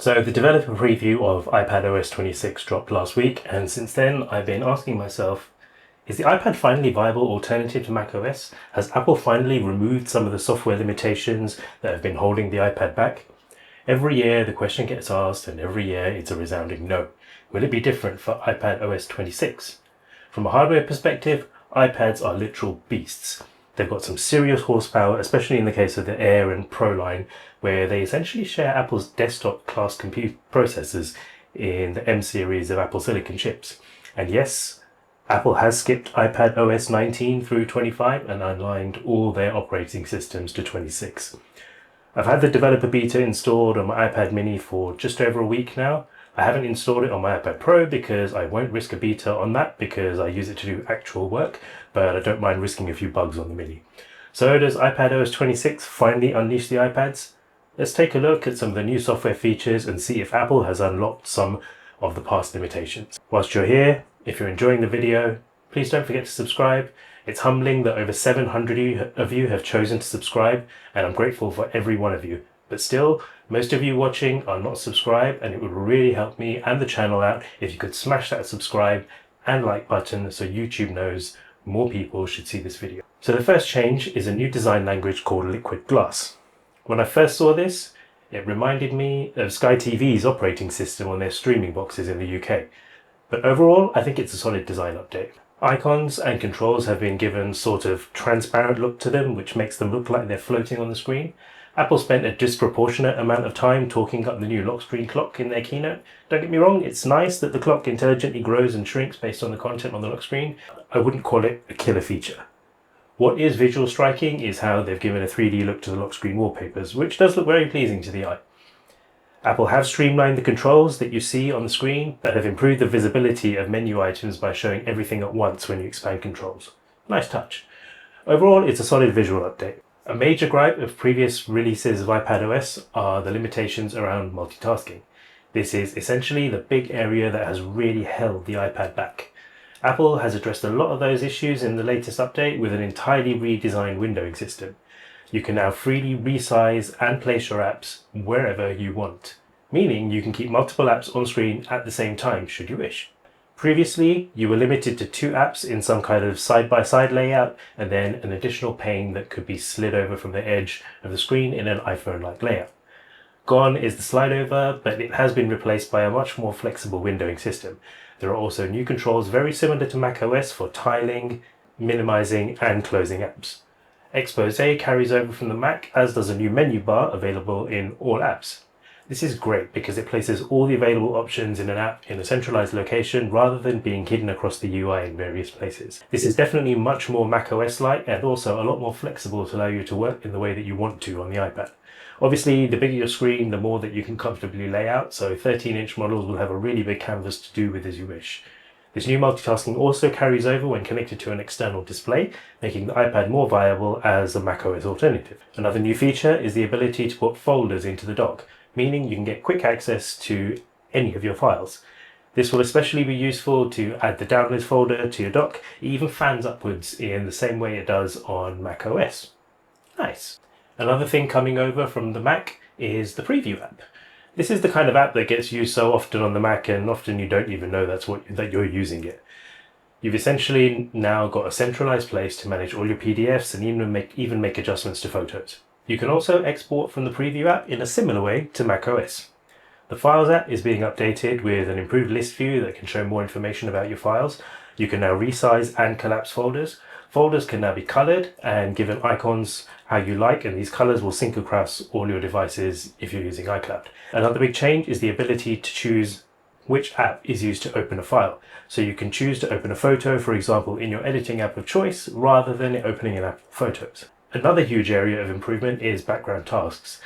So the developer preview of iPadOS 26 dropped last week, and since then I've been asking myself, is the iPad finally a viable alternative to macOS? Has Apple finally removed some of the software limitations that have been holding the iPad back? Every year the question gets asked, and every year it's a resounding no. Will it be different for iPadOS 26? From a hardware perspective, iPads are literal beasts. They've got some serious horsepower, especially in the case of the Air and Pro line, where they essentially share Apple's desktop class compute processors in the M series of Apple Silicon chips. And yes, Apple has skipped iPadOS 19 through 25 and aligned all their operating systems to 26. I've had the developer beta installed on my iPad mini for just over a week now. I haven't installed it on my iPad Pro because I won't risk a beta on that because I use it to do actual work, but I don't mind risking a few bugs on the mini. So does iPadOS 26 finally unleash the iPads? Let's take a look at some of the new software features and see if Apple has unlocked some of the past limitations. Whilst you're here, if you're enjoying the video, please don't forget to subscribe. It's humbling that over 700 of you have chosen to subscribe, and I'm grateful for every one of you. But still, most of you watching are not subscribed, and it would really help me and the channel out if you could smash that subscribe and like button so YouTube knows more people should see this video. So the first change is a new design language called Liquid Glass. When I first saw this, it reminded me of Sky TV's operating system on their streaming boxes in the UK. But overall, I think it's a solid design update. Icons and controls have been given sort of transparent look to them, which makes them look like they're floating on the screen. Apple spent a disproportionate amount of time talking up the new lock screen clock in their keynote. Don't get me wrong, it's nice that the clock intelligently grows and shrinks based on the content on the lock screen. I wouldn't call it a killer feature. What is visual striking is how they've given a 3D look to the lock screen wallpapers, which does look very pleasing to the eye. Apple have streamlined the controls that you see on the screen that have improved the visibility of menu items by showing everything at once when you expand controls. Nice touch. Overall, it's a solid visual update. A major gripe of previous releases of iPadOS are the limitations around multitasking. This is essentially the big area that has really held the iPad back. Apple has addressed a lot of those issues in the latest update with an entirely redesigned windowing system. You can now freely resize and place your apps wherever you want, meaning you can keep multiple apps on screen at the same time should you wish. Previously, you were limited to 2 apps in some kind of side-by-side layout and then an additional pane that could be slid over from the edge of the screen in an iPhone-like layout. Gone is the slide over, but it has been replaced by a much more flexible windowing system. There are also new controls very similar to macOS for tiling, minimizing and closing apps. Expose carries over from the Mac, as does a new menu bar available in all apps. This is great because it places all the available options in an app in a centralized location rather than being hidden across the UI in various places. This is definitely much more macOS-like and also a lot more flexible to allow you to work in the way that you want to on the iPad. Obviously, the bigger your screen, the more that you can comfortably lay out, so 13-inch models will have a really big canvas to do with as you wish. This new multitasking also carries over when connected to an external display, making the iPad more viable as a macOS alternative. Another new feature is the ability to put folders into the dock, meaning you can get quick access to any of your files. This will especially be useful to add the downloads folder to your dock. It even fans upwards in the same way it does on macOS. Nice. Another thing coming over from the Mac is the Preview app. This is the kind of app that gets used so often on the Mac and often you don't even know that you're using it. You've essentially now got a centralized place to manage all your PDFs and even make adjustments to photos. You can also export from the Preview app in a similar way to macOS. The Files app is being updated with an improved list view that can show more information about your files. You can now resize and collapse folders. Folders can now be colored and given icons how you like, and these colors will sync across all your devices if you're using iCloud. Another big change is the ability to choose which app is used to open a file. So you can choose to open a photo, for example, in your editing app of choice, rather than opening an app of photos. Another huge area of improvement is background tasks.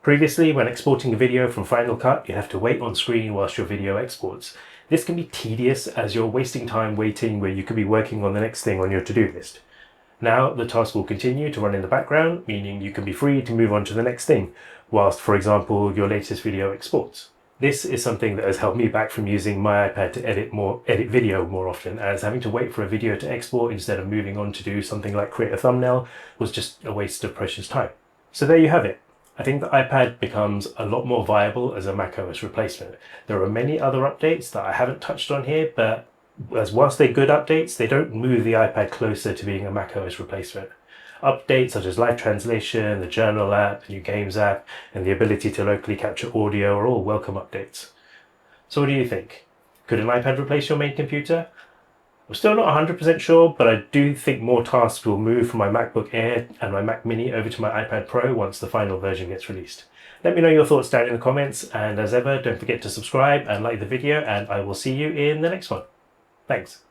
Previously, when exporting a video from Final Cut, you have to wait on screen whilst your video exports. This can be tedious as you're wasting time waiting where you could be working on the next thing on your to-do list. Now the task will continue to run in the background, meaning you can be free to move on to the next thing, whilst, for example, your latest video exports. This is something that has held me back from using my iPad to edit video more often, as having to wait for a video to export instead of moving on to do something like create a thumbnail was just a waste of precious time. So there you have it. I think the iPad becomes a lot more viable as a macOS replacement. There are many other updates that I haven't touched on here, but whilst they're good updates, they don't move the iPad closer to being a macOS replacement. Updates such as live translation, the journal app, the new games app, and the ability to locally capture audio are all welcome updates. So what do you think? Could an iPad replace your main computer? I'm still not 100% sure, but I do think more tasks will move from my MacBook Air and my Mac Mini over to my iPad Pro once the final version gets released. Let me know your thoughts down in the comments, and as ever, don't forget to subscribe and like the video, and I will see you in the next one. Thanks.